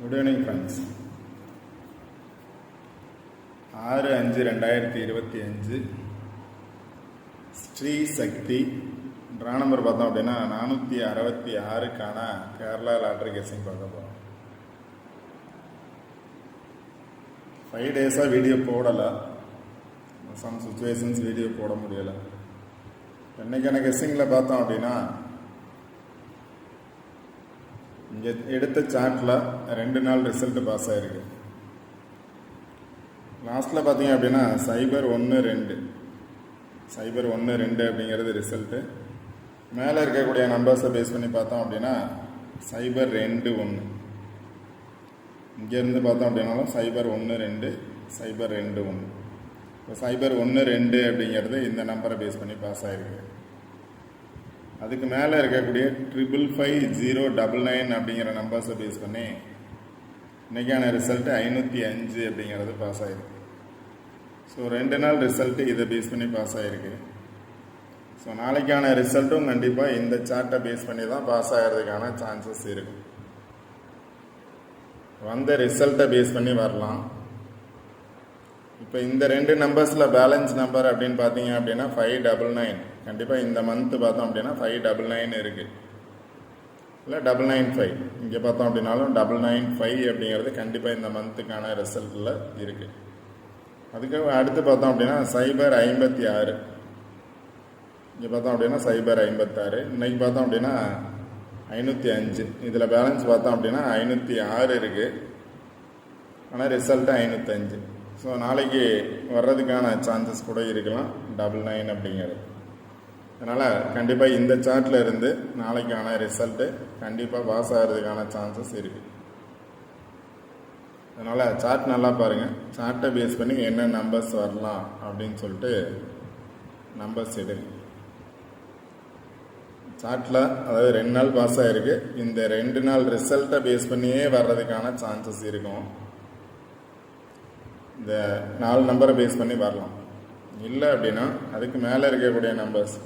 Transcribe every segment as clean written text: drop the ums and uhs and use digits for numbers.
Good evening friends. 6/5/2025 Sri சக்தி draw number பார்த்தோம் அப்படின்னா 466க்கான Kerala lottery guessing பார்க்க போகிறோம். 5 டேஸாக வீடியோ போடலை, சம் சுச்சுவேஷன்ஸ் வீடியோ போட முடியலை. இன்றைக்கான கெஸ்ஸிங்கில் பார்த்தோம் அப்படின்னா இங்கே எடுத்த சார்ட்டில் 2 நாள் ரிசல்ட்டு பாஸ் ஆகிருக்கு. லாஸ்ட்டில் பார்த்தீங்க அப்படின்னா 012 அப்படிங்கிறது ரிசல்ட்டு. மேலே இருக்கக்கூடிய நம்பர்ஸை பேஸ் பண்ணி பார்த்தோம் அப்படின்னா 021. இங்கேருந்து பார்த்தோம் அப்படின்னாலும் 012 021. இப்போ 012 அப்படிங்கிறது இந்த நம்பரை பேஸ் பண்ணி பாஸ் ஆகிருக்கு. அதுக்கு மேலே இருக்கக்கூடிய 555 அப்படிங்கிற நம்பர்ஸை பேஸ் பண்ணி இன்றைக்கான ரிசல்ட்டு 505 அப்படிங்கிறது பாஸ் ஆகிருக்கு. ஸோ 2 நாள் ரிசல்ட்டு இதை பேஸ் பண்ணி பாஸ் ஆகிருக்கு. ஸோ நாளைக்கான ரிசல்ட்டும் கண்டிப்பாக இந்த சார்ட்டை பேஸ் பண்ணி தான் பாஸ் ஆகிறதுக்கான சான்சஸ் இருக்குது. வந்த ரிசல்ட்டை பேஸ் பண்ணி வரலாம். இப்போ இந்த 2 நம்பர்ஸில் பேலன்ஸ் நம்பர் அப்படின்னு பார்த்தீங்க அப்படின்னா 599. கண்டிப்பாக இந்த மந்த்து பார்த்தோம் அப்படின்னா 599 இருக்குது, இல்லை 995. இங்கே பார்த்தோம் அப்படின்னாலும் 995 அப்படிங்கிறது கண்டிப்பாக இந்த மந்த்துக்கான ரிசல்ட்டில் இருக்குது. அதுக்கு அடுத்து பார்த்தோம் அப்படின்னா 056. இங்கே பார்த்தோம் அப்படின்னா 056. இன்றைக்கி பார்த்தோம் அப்படின்னா 505. இதில் பேலன்ஸ் பார்த்தோம் அப்படின்னா 506 இருக்குது, ஆனால் ரிசல்ட்டு 505. ஸோ நாளைக்கு வர்றதுக்கான சான்சஸ் கூட இருக்கலாம் 99 அப்படிங்கிறது. அதனால் கண்டிப்பாக இந்த சார்ட்டில் இருந்து நாளைக்கான ரிசல்ட்டு கண்டிப்பாக பாஸ் ஆகிறதுக்கான சான்சஸ் இருக்குது. அதனால் சார்ட் நல்லா பாருங்கள். சார்ட்டை பேஸ் பண்ணி என்ன நம்பர்ஸ் வரலாம் அப்படின்னு சொல்லிட்டு நம்பர்ஸ் எடுங்க. சார்ட்டில் அதாவது 2 நாள் பாஸ் ஆகிருக்கு. இந்த 2 நாள் ரிசல்ட்டை பேஸ் பண்ணியே வர்றதுக்கான சான்சஸ் இருக்கும். இந்த 4 நம்பரை பேஸ் பண்ணி வரலாம். இல்லை அப்படின்னா அதுக்கு மேலே இருக்கக்கூடிய நம்பர்ஸ்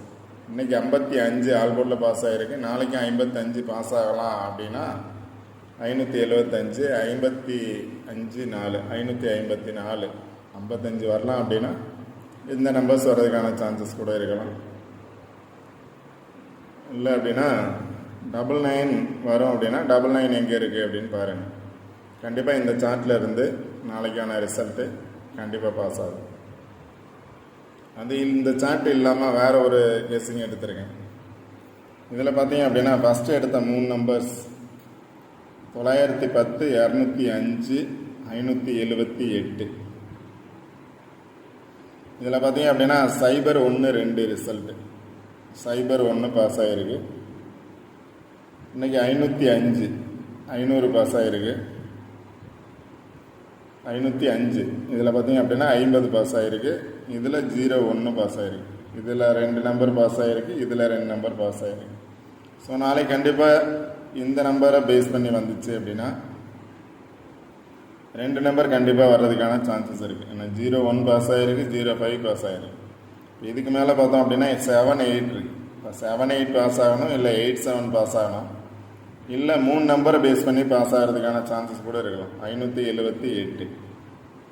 இன்றைக்கி 55 ஆல்போர்டில் பாஸ் ஆகிருக்கு, நாளைக்கு 55 பாஸ் ஆகலாம் அப்படின்னா 575 55 4 554 55 வரலாம். அப்படின்னா இந்த நம்பர்ஸ் வர்றதுக்கான சான்சஸ் கூட இருக்கலாம். இல்லை அப்படின்னா 99 வரும். அப்படின்னா 99 எங்கே இருக்குது அப்படின்னு பாருங்கள். கண்டிப்பாக இந்த சார்ட்டில் இருந்து நாளைக்கான ரிசல்ட்டு கண்டிப்பாக பாஸ் ஆகும். அது இந்த சார்ட் இல்லாமல் வேறு ஒரு கெஸ்ஸிங் எடுத்துருக்கேன். இதில் பார்த்தீங்க அப்படின்னா ஃபஸ்ட்டு எடுத்த 3 நம்பர்ஸ் 910 205 578. இதில் பார்த்தீங்க அப்படின்னா 012 ரிசல்ட்டு 01 பாஸ் ஆகிருக்கு. இன்றைக்கி 505 500 பாஸ் ஆகிருக்கு 505. இதில் பார்த்தீங்க அப்படின்னா 50 பாஸ் ஆகிருக்கு. இதில் 01 பாஸ் ஆகிருக்கு. இதில் 2 நம்பர் பாஸ் ஆகிருக்கு, இதில் 2 நம்பர் பாஸ் ஆகிருக்கு. ஸோ நாளைக்கு கண்டிப்பாக இந்த நம்பரை பேஸ் பண்ணி வந்துச்சு அப்படின்னா 2 நம்பர் கண்டிப்பாக வர்றதுக்கான சான்சஸ் இருக்குது. ஏன்னா 01 பாஸ் ஆகிருக்கு, 05 பாஸ் ஆகிருக்கு. இதுக்கு மேலே பார்த்தோம் அப்படின்னா 78 இருக்குது. இப்போ 78 பாஸ் ஆகணும், இல்லை 87 பாஸ் ஆகணும், இல்லை 3 நம்பரை பேஸ் பண்ணி பாஸ் ஆகிறதுக்கான சான்சஸ் கூட இருக்கலாம். 578.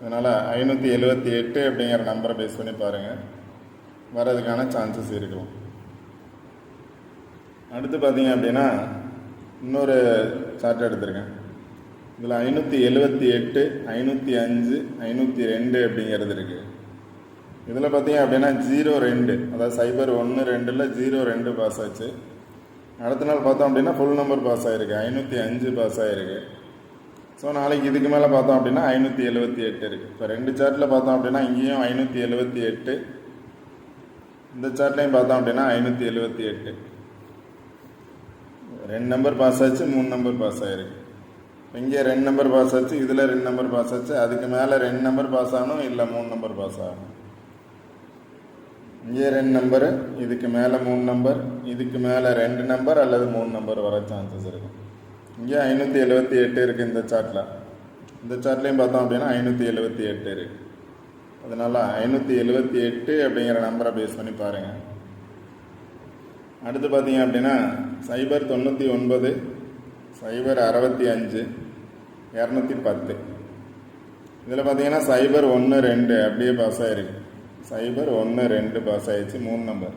அதனால் 578 அப்படிங்கிற நம்பரை பேஸ் பண்ணி பாருங்கள், வர்றதுக்கான சான்சஸ் இருக்கலாம். அடுத்து பார்த்தீங்க அப்படின்னா இன்னொரு சார்ட் எடுத்திருக்கேன். இதில் 578 505 502 அப்படிங்கிறது இருக்குது. இதில் பார்த்தீங்க அப்படின்னா 02 அதாவது 012 02 பாஸ் ஆச்சு. அடுத்த நாள் பார்த்தோம் அப்படின்னா ஃபுல் நம்பர் பாஸ் ஆகிருக்கு, 505 பாஸ் ஆகிருக்கு. ஸோ நாளைக்கு இதுக்கு மேலே பார்த்தோம் அப்படின்னா 578 இருக்குது. இப்போ 2 சார்ட்டில் பார்த்தோம் அப்படின்னா இங்கேயும் 578, இந்த சார்ட்லையும் பார்த்தோம் அப்படின்னா 578. 2 நம்பர் பாஸ் ஆச்சு, 3 நம்பர் பாஸ் ஆகிருக்கு. இங்கே 2 நம்பர் பாஸ் ஆச்சு, இதில் 2 நம்பர் பாஸ் ஆச்சு. அதுக்கு மேலே 2 நம்பர் பாஸ் ஆகணும், இல்லை 3 நம்பர் பாஸ் ஆகணும். இங்கே 2 நம்பரு, இதுக்கு மேலே 3 நம்பர், இதுக்கு மேலே 2 நம்பர் அல்லது 3 நம்பர் வர சான்சஸ் இருக்குது. இங்கே 578 இருக்குது இந்த சார்ட்டில். இந்த சார்ட்லேயும் பார்த்தோம் அப்படின்னா 578 இருக்குது. அதனால் 578 அப்படிங்கிற நம்பரை பேஸ் பண்ணி பாருங்கள். அடுத்து பார்த்தீங்க அப்படின்னா 099 065 210. இதில் பார்த்தீங்கன்னா 0 1 2 அப்படியே பாஸ் ஆகிருக்கு. 0 1 2 பாஸ் ஆகிடுச்சு, 3 நம்பர்.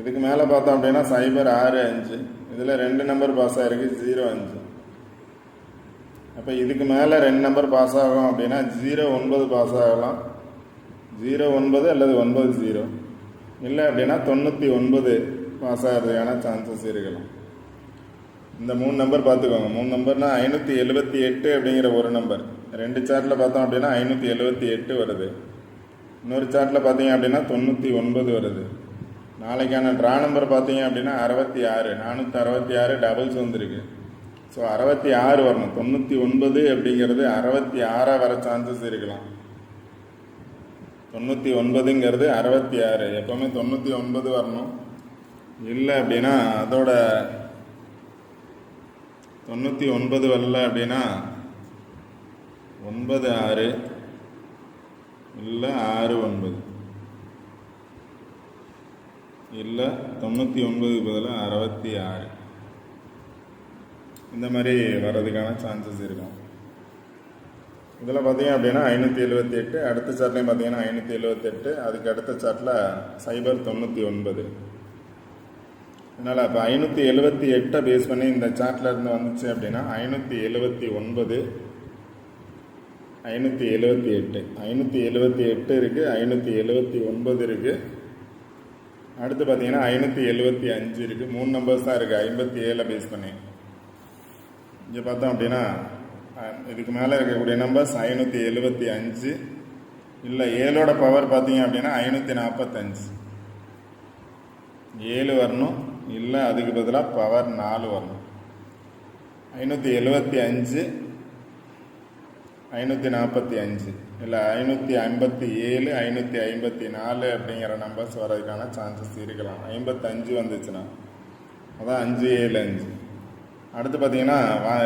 இதுக்கு மேலே பார்த்தோம் அப்படின்னா 0 6 5, இதில் 2 நம்பர் பாஸ் ஆகிருக்கு, 0 5. அப்போ இதுக்கு மேலே 2 நம்பர் பாஸ் ஆகும் அப்படின்னா 0 9 பாஸ் ஆகலாம், 0 9 அல்லது 9 0, இல்லை அப்படின்னா 99 பாஸ் ஆகிறதுக்கான சான்சஸ் இருக்கலாம். இந்த 3 நம்பர் பார்த்துக்கோங்க. 3 நம்பர்னா 578 அப்படிங்கிற ஒரு நம்பர். 2 சார்ட்டில் பார்த்தோம் அப்படின்னா 578 வருது. இன்னொரு சார்ட்டில் பார்த்தீங்க அப்படின்னா 99 வருது. நாளைக்கான ட்ரா நம்பர் பார்த்தீங்க அப்படின்னா 66, 466 டபுள்ஸ் வந்துருக்கு. ஸோ 66 வரணும். 99 அப்படிங்கிறது 66 வர சான்சஸ் இருக்கலாம். 99ங்கிறது 66, எப்போவுமே 99 வரணும். இல்லை அப்படின்னா அதோட 99 வரல அப்படின்னா 9 6 இல்லை 6 9, இல்லை 99க்கு பதிலாக 66, இந்த மாதிரி வர்றதுக்கான சான்சஸ் இருக்கும். இதில் பார்த்தீங்க அப்படின்னா 578, அடுத்த சார்ட்லையும் பார்த்தீங்கன்னா 578, அதுக்கு அடுத்த சார்ட்டில் 099. அதனால் இப்போ 578 பேஸ் பண்ணி இந்த சார்ட்டில் இருந்து வந்துச்சு அப்படின்னா 579, 578, 578 இருக்குது, 579 இருக்குது. அடுத்து பார்த்தீங்கன்னா 575 இருக்குது. 3 நம்பர்ஸ் தான் இருக்குது 57 பேஸ் பண்ணி. இங்கே பார்த்தோம் அப்படின்னா இதுக்கு மேலே இருக்கக்கூடிய நம்பர்ஸ் 575, இல்லை 7ஓட பவர் பார்த்தீங்க அப்படின்னா 545, 7 வரணும், இல்லை அதுக்கு பதிலாக பவர் 4 வரணும். 575, 545, இல்லை 557, 554 அப்படிங்கிற நம்பர்ஸ் வர்றதுக்கான சான்சஸ் இருக்கலாம். 55 வந்துச்சுன்னா அதான் 5 7 5. அடுத்து பார்த்தீங்கன்னா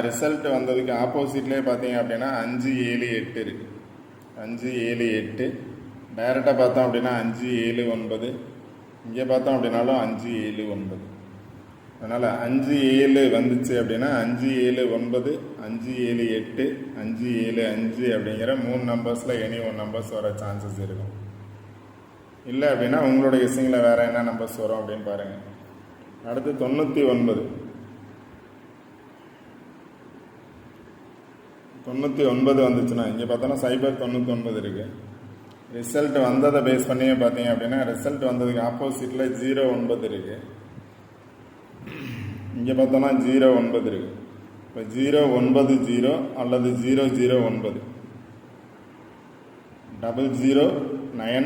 ரிசல்ட் வந்ததுக்கு ஆப்போசிட்லேயே பார்த்தீங்க அப்படின்னா 5 7 8 இருக்குது. 5 7 8 டைரெக்டாக பார்த்தோம் அப்படின்னா 5 7 9, இங்கே பார்த்தோம் அப்படின்னாலும் 5 7 9. அதனால் 5 7 வந்துச்சு அப்படின்னா 5 7 9, 5 7 8, 5 7 5 அப்படிங்கிற 3 நம்பர்ஸில் எனி 1 நம்பர்ஸ் வர சான்சஸ் இருக்கும். இல்லை அப்படின்னா உங்களோட கெஸ்ஸிங்கில் வேறு என்ன நம்பர்ஸ் வரும் அப்படின்னு பாருங்கள். அடுத்து 99, 99 வந்துச்சுன்னா இங்கே பார்த்தோன்னா 099 இருக்குது. ரிசல்ட் வந்ததை பேஸ் பண்ணி பார்த்தீங்க அப்படின்னா ரிசல்ட் வந்ததுக்கு ஆப்போசிட்டில் 09 இருக்குது. இங்கே பார்த்தோன்னா 09 இருக்குது. இப்போ 090 அல்லது 009, 009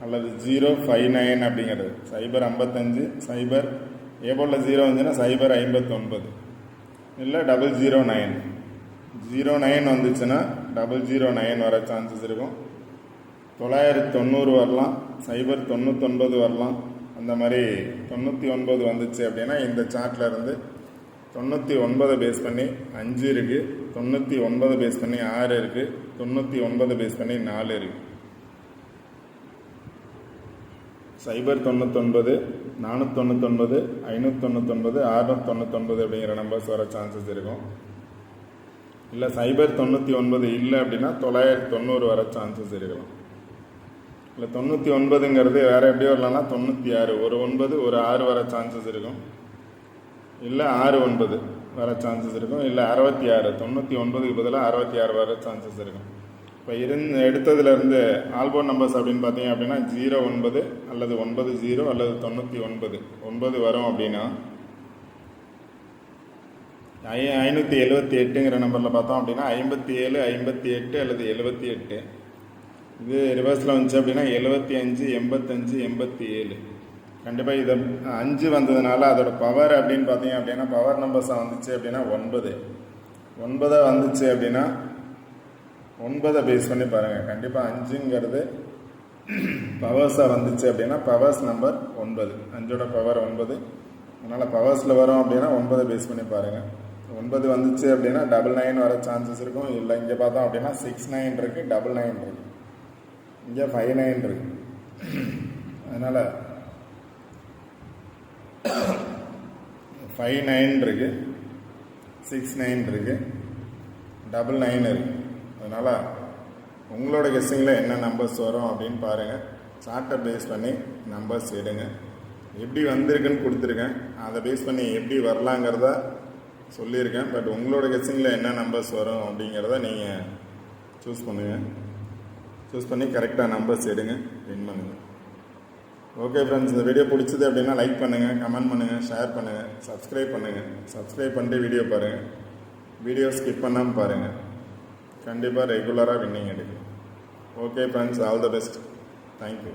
அல்லது 059 அப்படிங்கிறது 055, 0 ஏபோலில் 0 வந்துச்சுன்னா 059, இல்லை 009. 09 வந்துச்சுன்னா 009 வர சான்சஸ் இருக்கும். 990 வரலாம், 099 வரலாம். அந்த மாதிரி 99 வந்துச்சு அப்படின்னா இந்த சார்ட்டில் இருந்து 99 பேஸ் பண்ணி 5 இருக்குது, 99 பேஸ் பண்ணி 6 இருக்குது, 99 பேஸ் பண்ணி 4 இருக்குது. 099, 499, 599, 699 அப்படிங்கிற நம்பர்ஸ் வர சான்சஸ் இருக்கும். இல்லை 099 இல்லை அப்படின்னா 990 வர சான்சஸ் இருக்கலாம். இல்லை 99ங்கிறது வேறு எப்படி வரலாம்னா 96, ஒரு 9 ஒரு 6 வர சான்சஸ் இருக்கும். இல்லை 6 9 வர சான்சஸ் இருக்கும். இல்லை 66, 99க்கு பதிலாக 66 வர சான்சஸ் இருக்கும். இப்போ எடுத்ததுலேருந்து ஆல்போன் நம்பர்ஸ் அப்படின்னு பார்த்தீங்க அப்படின்னா 09 அல்லது 90 அல்லது 99 9 வரும் அப்படின்னா 578ங்கிற நம்பரில் பார்த்தோம் அப்படின்னா 57 58 அல்லது 78. இது ரிவர்ஸில் வந்துச்சு அப்படின்னா 75 85 87. கண்டிப்பாக இதை 5 வந்ததுனால அதோட பவர் அப்படின்னு பார்த்தீங்க அப்படின்னா பவர் நம்பர்ஸாக வந்துச்சு அப்படின்னா 9 வந்துச்சு அப்படின்னா 9 பேஸ் பண்ணி பாருங்கள். கண்டிப்பாக 5ங்கிறது பவர்ஸாக வந்துச்சு அப்படின்னா பவர்ஸ் நம்பர் 9, 5ஓட பவர் 9. அதனால் பவர்ஸில் வரும் அப்படின்னா 9 பேஸ் பண்ணி பாருங்கள். 9 வந்துச்சு அப்படின்னா 99 வர சான்சஸ் இருக்கும். இல்லை இங்கே பார்த்தோம் அப்படின்னா 69 இருக்குது, 99 இருக்குது, இங்கே 59 இருக்குது. அதனால் 59 இருக்குது, 69 இருக்குது, 99 இருக்குது. அதனால் உங்களோட கெஸ்ஸிங்கில் என்ன நம்பர்ஸ் வரும் அப்படின்னு பாருங்கள். சார்ட்டை பேஸ் பண்ணி நம்பர்ஸ் எடுங்க. எப்படி வந்திருக்குன்னு கொடுத்துருக்கேன், அதை பேஸ் பண்ணி எப்படி வரலாங்கிறத சொல்லியிருக்கேன். பட் உங்களோட கெஸ்ஸிங்கில் என்ன நம்பர்ஸ் வரும் அப்படிங்கிறத நீங்கள் சூஸ் பண்ணுங்கள். சூஸ் பண்ணி கரெக்டாக நம்பர்ஸ் எடுங்க, வின் பண்ணுங்கள். ஓகே ஃப்ரெண்ட்ஸ், இந்த வீடியோ பிடிச்சது அப்படின்னா லைக் பண்ணுங்கள், கமெண்ட் பண்ணுங்கள், ஷேர் பண்ணுங்கள், சப்ஸ்கிரைப் பண்ணுங்கள். சப்ஸ்கிரைப் பண்ணிட்டு வீடியோ பாருங்கள். வீடியோ ஸ்கிப் பண்ணாமல் பாருங்கள். கண்டிப்பாக ரெகுலராக வின்னிங் எடுக்கும். Okay friends, all the best. Thank you.